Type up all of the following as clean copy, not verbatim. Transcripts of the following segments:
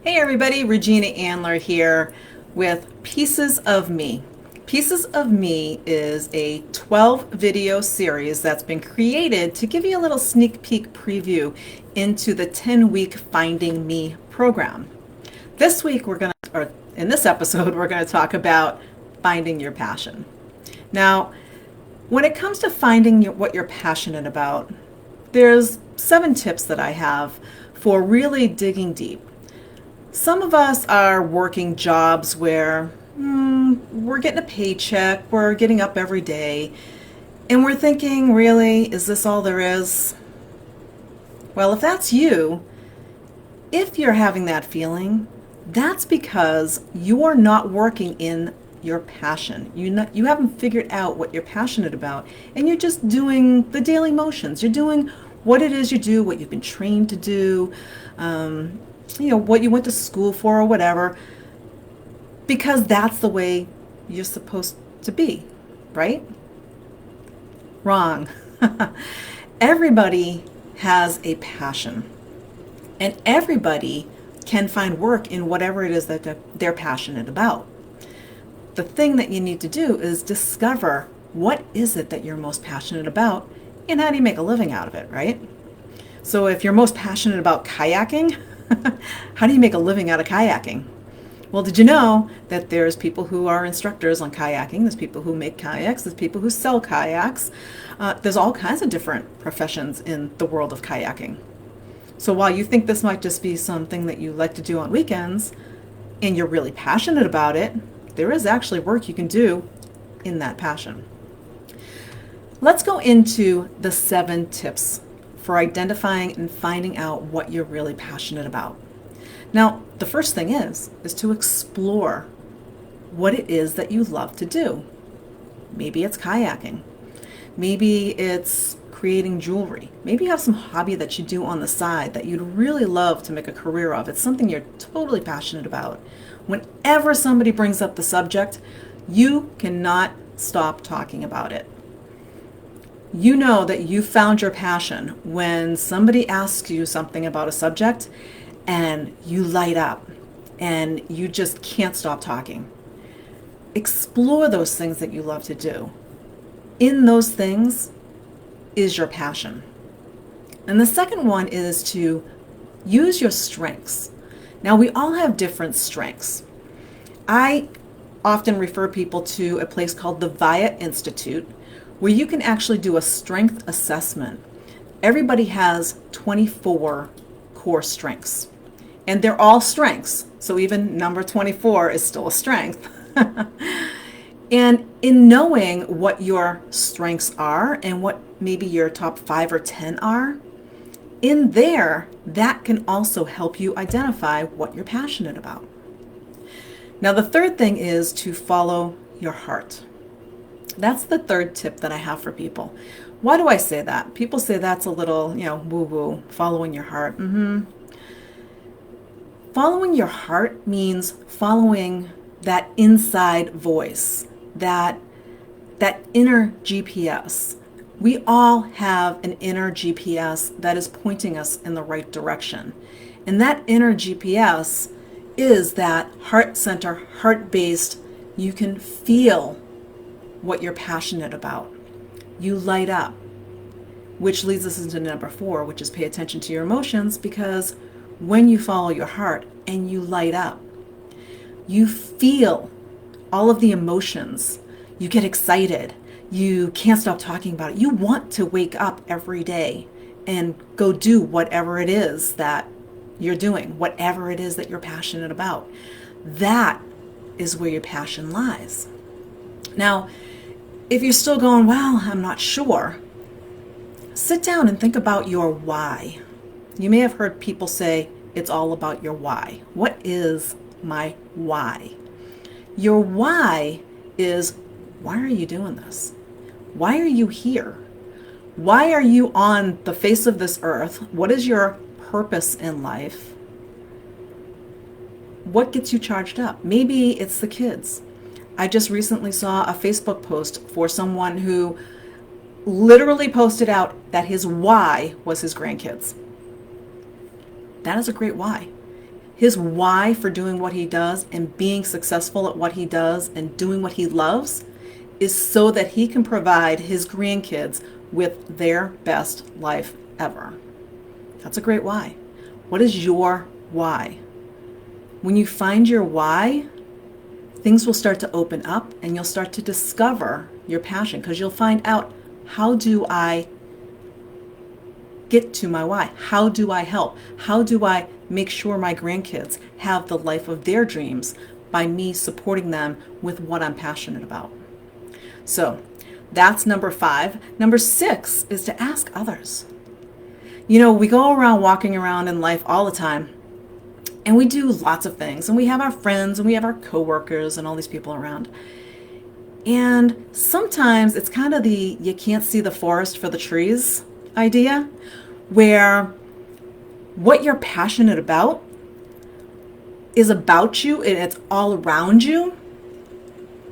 Hey everybody, Regina Andler here with Pieces of Me. Pieces of Me is a 12 video series that's been created to give you a little sneak peek preview into the 10-week Finding Me program. This week or in this episode, we're going to talk about finding your passion. Now, when it comes to finding what you're passionate about, there's 7 tips that I have for really digging deep. Some of us are working jobs where we're getting a paycheck, we're getting up every day, and we're thinking, really, is this all there is? Well, if that's you, if you're having that feeling, that's because you are not working in your passion. You haven't figured out what you're passionate about, and you're just doing the daily motions. You're doing what it is you do, what you've been trained to do, what you went to school for or whatever, because that's the way you're supposed to be, right? Wrong. Everybody has a passion, and everybody can find work in whatever it is that they're passionate about. The thing that you need to do is discover what is it that you're most passionate about and how do you make a living out of it, right? So if you're most passionate about kayaking, how do you make a living out of kayaking? Well, did you know that there's people who are instructors on kayaking, there's people who make kayaks, there's people who sell kayaks, there's all kinds of different professions in the world of kayaking. So while you think this might just be something that you like to do on weekends, and you're really passionate about it, there is actually work you can do in that passion. Let's go into the 7 tips for identifying and finding out what you're really passionate about. Now, the first thing is to explore what it is that you love to do. Maybe it's kayaking. Maybe it's creating jewelry. Maybe you have some hobby that you do on the side that you'd really love to make a career of. It's something you're totally passionate about. Whenever somebody brings up the subject, you cannot stop talking about it. You know that you found your passion when somebody asks you something about a subject and you light up and you just can't stop talking. Explore those things that you love to do. In those things is your passion. And the second one is to use your strengths. Now, we all have different strengths. I often refer people to a place called the VIA Institute, where you can actually do a strength assessment. Everybody has 24 core strengths, and they're all strengths. So even number 24 is still a strength. And in knowing what your strengths are and what maybe your top 5 or 10 are, in there, that can also help you identify what you're passionate about. Now, the third thing is to follow your heart. That's the third tip that I have for people. Why do I say that? People say that's a little, woo-woo, following your heart. Following your heart means following that inside voice, that inner GPS. We all have an inner GPS that is pointing us in the right direction. And that inner GPS is that heart center, heart-based, you can feel what you're passionate about. You light up, which leads us into number 4, which is pay attention to your emotions, because when you follow your heart and you light up, you feel all of the emotions. You get excited. You can't stop talking about it. You want to wake up every day and go do whatever it is that you're doing, whatever it is that you're passionate about. That is where your passion lies. Now, if you're still going, well, I'm not sure, sit down and think about your why. You may have heard people say it's all about your why. What is my why? Your why is, why are you doing this? Why are you here? Why are you on the face of this earth? What is your purpose in life? What gets you charged up? Maybe it's the kids. I just recently saw a Facebook post for someone who literally posted out that his why was his grandkids. That is a great why. His why for doing what he does and being successful at what he does and doing what he loves is so that he can provide his grandkids with their best life ever. That's a great why. What is your why? When you find your why, things will start to open up and you'll start to discover your passion, because you'll find out, how do I get to my why? How do I help? How do I make sure my grandkids have the life of their dreams by me supporting them with what I'm passionate about? So that's number 5. Number 6 is to ask others. We go around walking around in life all the time, and we do lots of things, and we have our friends and we have our coworkers and all these people around. And sometimes it's kind of the you can't see the forest for the trees idea, where what you're passionate about is about you and it's all around you,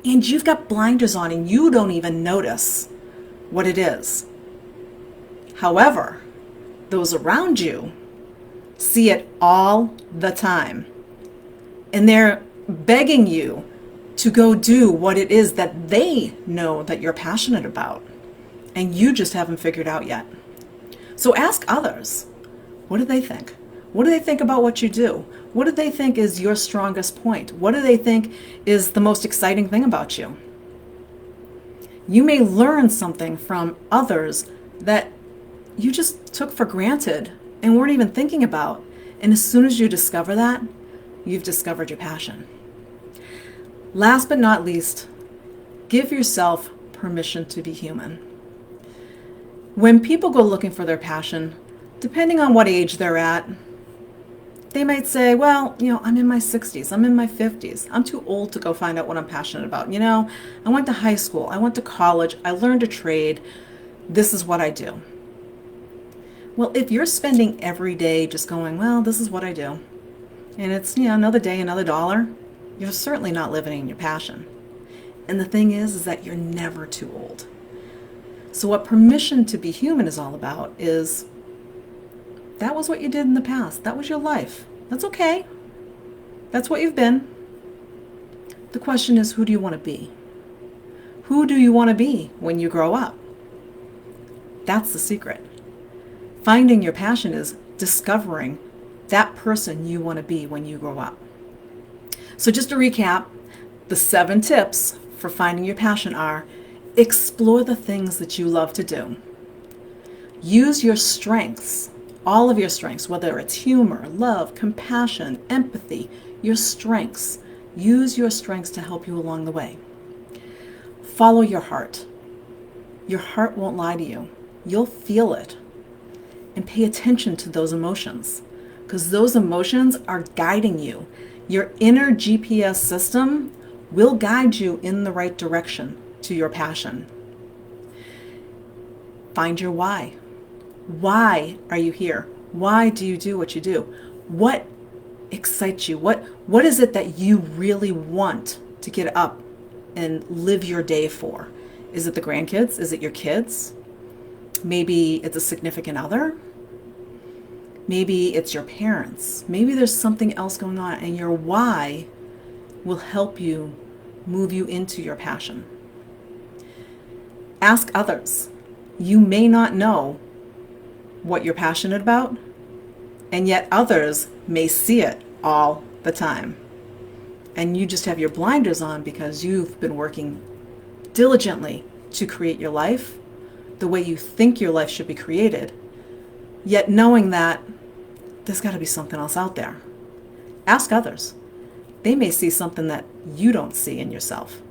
and you've got blinders on and you don't even notice what it is. However, those around you see it all the time, and they're begging you to go do what it is that they know that you're passionate about, and you just haven't figured out yet. So ask others, what do they think? What do they think about what you do? What do they think is your strongest point? What do they think is the most exciting thing about you? You may learn something from others that you just took for granted and weren't even thinking about. And as soon as you discover that, you've discovered your passion. Last but not least, give yourself permission to be human. When people go looking for their passion, depending on what age they're at, they might say, well, I'm in my 60s, I'm in my 50s, I'm too old to go find out what I'm passionate about. I went to high school, I went to college, I learned a trade, this is what I do. Well, if you're spending every day just going, well, this is what I do, and it's, another day, another dollar, you're certainly not living in your passion. And the thing is that you're never too old. So what permission to be human is all about is, that was what you did in the past. That was your life. That's okay. That's what you've been. The question is, who do you want to be? Who do you want to be when you grow up? That's the secret. Finding your passion is discovering that person you want to be when you grow up. So just to recap, the 7 tips for finding your passion are: explore the things that you love to do. Use your strengths, all of your strengths, whether it's humor, love, compassion, empathy, your strengths. Use your strengths to help you along the way. Follow your heart. Your heart won't lie to you. You'll feel it. And pay attention to those emotions, because those emotions are guiding you. Your inner GPS system will guide you in the right direction to your passion. Find your why. Why are you here? Why do you do what you do? What excites you? What is it that you really want to get up and live your day for? Is it the grandkids? Is it your kids? Maybe it's a significant other. Maybe it's your parents. Maybe there's something else going on, and your why will help you move you into your passion. Ask others. You may not know what you're passionate about, and yet others may see it all the time. And you just have your blinders on because you've been working diligently to create your life the way you think your life should be created, yet knowing that there's got to be something else out there. Ask others. They may see something that you don't see in yourself.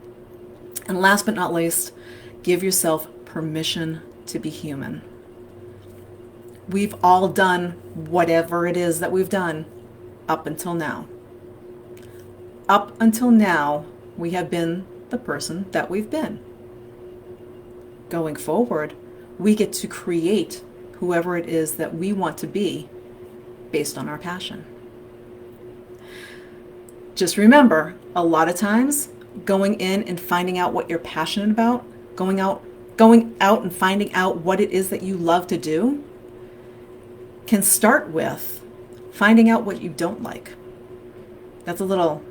And last but not least, give yourself permission to be human. We've all done whatever it is that we've done up until now. Up until now, we have been the person that we've been. Going forward, we get to create whoever it is that we want to be based on our passion. Just remember, a lot of times, going in and finding out what you're passionate about, going out and finding out what it is that you love to do, can start with finding out what you don't like. That's a little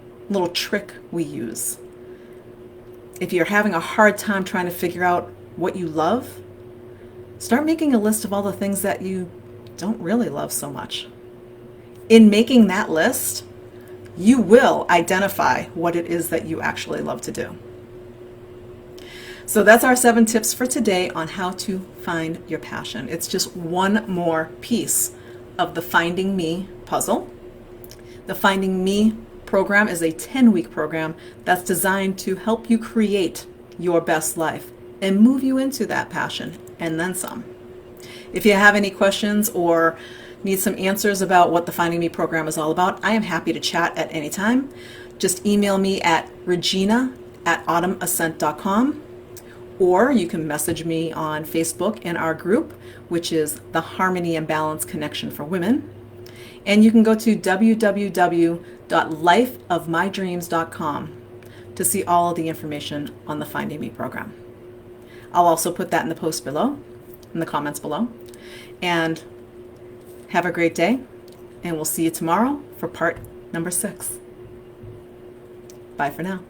trick we use. If you're having a hard time trying to figure out what you love, start making a list of all the things that you don't really love so much. In making that list, you will identify what it is that you actually love to do. So that's our 7 tips for today on how to find your passion. It's just one more piece of the Finding Me puzzle. The Finding Me program is a 10-week program that's designed to help you create your best life and move you into that passion and then some. If you have any questions or need some answers about what the Finding Me program is all about, I am happy to chat at any time. Just email me at regina@autumnascent.com, or you can message me on Facebook in our group, which is the Harmony and Balance Connection for Women. And you can go to www.lifeofmydreams.com to see all of the information on the Finding Me program. I'll also put that in the post below, in the comments below. And have a great day, and we'll see you tomorrow for part number 6. Bye for now.